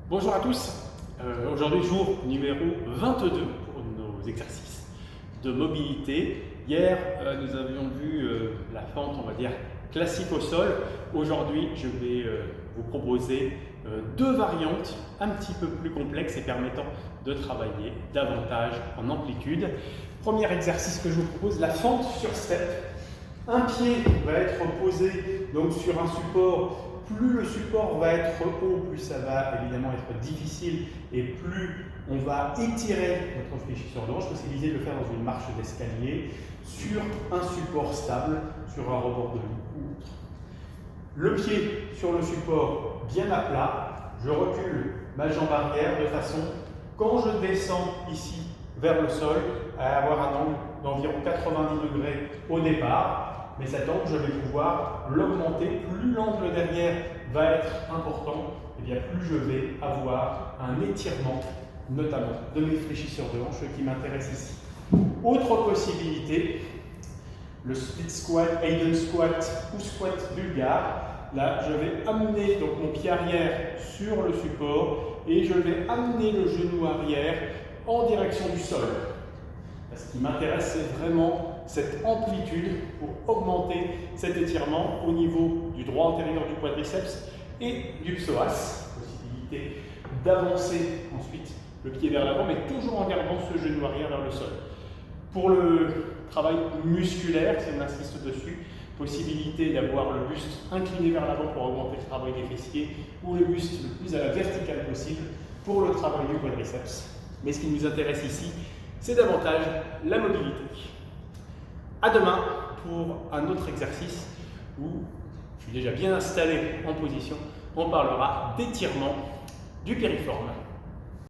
Bonjour à tous, aujourd'hui jour numéro 22 pour nos exercices de mobilité. Hier nous avions vu la fente, on va dire, classique au sol. Aujourd'hui je vais vous proposer deux variantes un petit peu plus complexes et permettant de travailler davantage en amplitude. Premier exercice que je vous propose, la fente sur step. Un pied va être posé donc sur un support. Plus le support va être haut, plus ça va évidemment être difficile et plus on va étirer notre fléchisseur de hanche. Possibilité de le faire dans une marche d'escalier sur un support stable, sur un rebord de lit ou autre. Le pied sur le support bien à plat, je recule ma jambe arrière de façon, quand je descends ici vers le sol, à avoir un angle d'environ 90 degrés au départ. Mais cet angle, je vais pouvoir l'augmenter. Plus l'angle derrière va être important, et bien plus je vais avoir un étirement, notamment de mes fléchisseurs de hanche, qui m'intéresse ici. Autre possibilité, le split squat, Hayden squat ou squat bulgare. Là, je vais amener donc mon pied arrière sur le support et je vais amener le genou arrière en direction du sol. Ce qui m'intéresse, c'est vraiment cette amplitude pour augmenter cet étirement au niveau du droit antérieur du quadriceps et du psoas. Possibilité d'avancer ensuite le pied vers l'avant, mais toujours en gardant ce genou arrière vers le sol. Pour le travail musculaire, si on insiste dessus, possibilité d'avoir le buste incliné vers l'avant pour augmenter le travail des fessiers, ou le buste le plus à la verticale possible pour le travail du quadriceps. Mais ce qui nous intéresse ici, c'est davantage la mobilité. À demain pour un autre exercice où je suis déjà bien installé en position. On parlera d'étirement du piriforme.